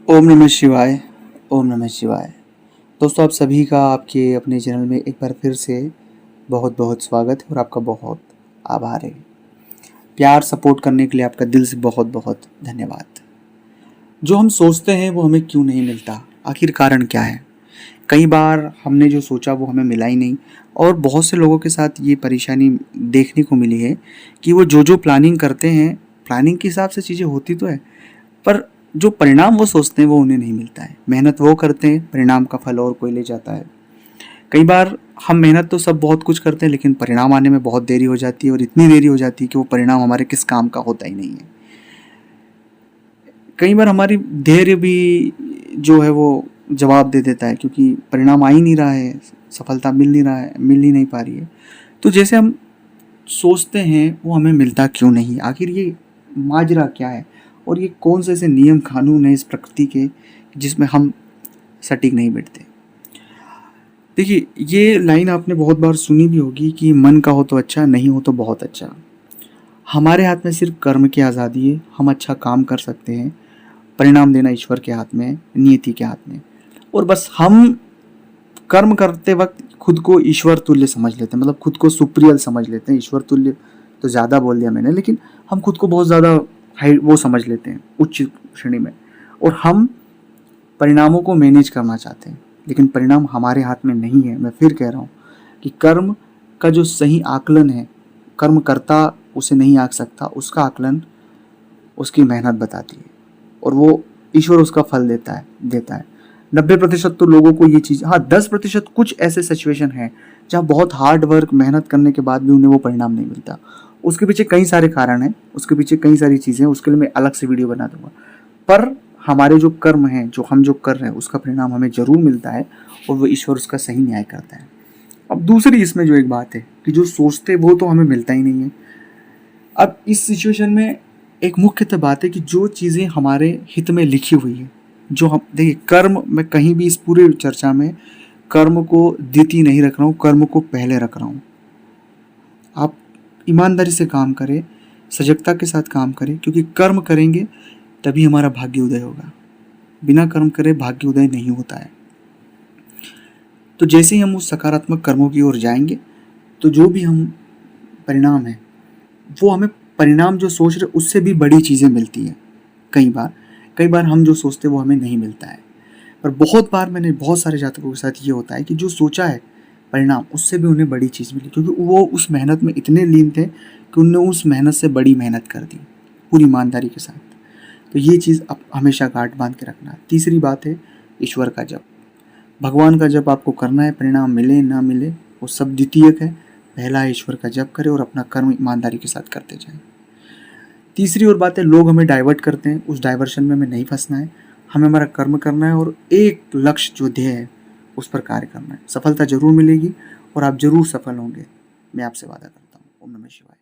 ओम नमः शिवाय। ओम नमः शिवाय। दोस्तों, आप सभी का आपके अपने चैनल में एक बार फिर से बहुत बहुत स्वागत है और आपका बहुत आभार है। प्यार सपोर्ट करने के लिए आपका दिल से बहुत बहुत धन्यवाद। जो हम सोचते हैं वो हमें क्यों नहीं मिलता, आखिर कारण क्या है? कई बार हमने जो सोचा वो हमें मिला ही नहीं, और बहुत से लोगों के साथ ये परेशानी देखने को मिली है कि वो जो प्लानिंग करते हैं, प्लानिंग के हिसाब से चीज़ें होती तो है, पर जो परिणाम वो सोचते हैं वो उन्हें नहीं मिलता है। मेहनत वो करते हैं, परिणाम का फल और कोई ले जाता है। कई बार हम मेहनत तो सब बहुत कुछ करते हैं, लेकिन परिणाम आने में बहुत देरी हो जाती है, और इतनी देरी हो जाती है कि वो परिणाम हमारे किस काम का होता ही नहीं है। कई बार हमारी धैर्य भी जो है वो जवाब दे देता है, क्योंकि परिणाम आ ही नहीं रहा है, सफलता मिल नहीं रहा है, मिल ही नहीं पा रही है। तो जैसे हम सोचते हैं वो हमें मिलता क्यों नहीं, आखिर ये माजरा क्या है, और ये कौन से ऐसे नियम कानून है इस प्रकृति के जिसमें हम सटीक नहीं बैठते। देखिए, ये लाइन आपने बहुत बार सुनी भी होगी कि मन का हो तो अच्छा, नहीं हो तो बहुत अच्छा। हमारे हाथ में सिर्फ कर्म की आज़ादी है। हम अच्छा काम कर सकते हैं, परिणाम देना ईश्वर के हाथ में है, नियति के हाथ में। और बस हम कर्म करते वक्त खुद को ईश्वर तुल्य समझ लेते हैं, मतलब खुद को सुप्रियल समझ लेते हैं। ईश्वर तुल्य तो ज़्यादा बोल दिया मैंने, लेकिन हम खुद को बहुत ज़्यादा हाई वो समझ लेते हैं, उच्च श्रेणी में। और हम परिणामों को मैनेज करना चाहते हैं, लेकिन परिणाम हमारे हाथ में नहीं है। मैं फिर कह रहा हूँ कि कर्म का जो सही आकलन है, कर्म करता उसे नहीं आंक सकता, उसका आकलन उसकी मेहनत बताती है, और वो ईश्वर उसका फल देता है। 90% तो लोगों को ये चीज़, हाँ 10% कुछ ऐसे सिचुएशन हैं जहाँ बहुत हार्ड वर्क मेहनत करने के बाद भी उन्हें वो परिणाम नहीं मिलता। उसके पीछे कई सारे कारण हैं, उसके पीछे कई सारी चीज़ें हैं, उसके लिए मैं अलग से वीडियो बना दूंगा। पर हमारे जो कर्म हैं, जो हम जो कर रहे हैं, उसका परिणाम हमें जरूर मिलता है, और वो ईश्वर उसका सही न्याय करता है। अब दूसरी इसमें जो एक बात है कि जो सोचते वो तो हमें मिलता ही नहीं है। अब इस सिचुएशन में एक मुख्यतः बात है कि जो चीज़ें हमारे हित में लिखी हुई है, जो हम देखिए, कर्म, मैं कहीं भी इस पूरे चर्चा में कर्म को द्वितीय नहीं रख रहा हूँ, कर्म को पहले रख रहा हूँ। आप ईमानदारी से काम करें, सजगता के साथ काम करें, क्योंकि कर्म करेंगे तभी हमारा भाग्य उदय होगा। बिना कर्म करे भाग्य उदय नहीं होता है। तो जैसे ही हम उस सकारात्मक कर्मों की ओर जाएंगे, तो जो भी हम परिणाम है वो हमें, परिणाम जो सोच रहे उससे भी बड़ी चीज़ें मिलती हैं। कई बार हम जो सोचते हैं वो हमें नहीं मिलता है। पर बहुत बार मैंने बहुत सारे जातकों के साथ ये होता है कि जो सोचा है परिणाम, उससे भी उन्हें बड़ी चीज़ मिली, क्योंकि वो उस मेहनत में इतने लीन थे कि उन्होंने उस मेहनत से बड़ी मेहनत कर दी पूरी ईमानदारी के साथ। तो ये चीज़ आप हमेशा गांठ बांध के रखना। तीसरी बात है ईश्वर का जप। भगवान का जप आपको करना है, परिणाम मिले ना मिले वो सब द्वितीयक है। पहला है ईश्वर का जप करें और अपना कर्म ईमानदारी के साथ करते जाएं। तीसरी और बात है, लोग हमें डाइवर्ट करते हैं, उस डाइवर्शन में हमें नहीं फंसना है। हमें हमारा कर्म करना है, और एक लक्ष्य जो ध्येय है उस पर कार्य करना है। सफलता जरूर मिलेगी और आप जरूर सफल होंगे, मैं आपसे वादा करता हूँ। ओम नमः शिवाय।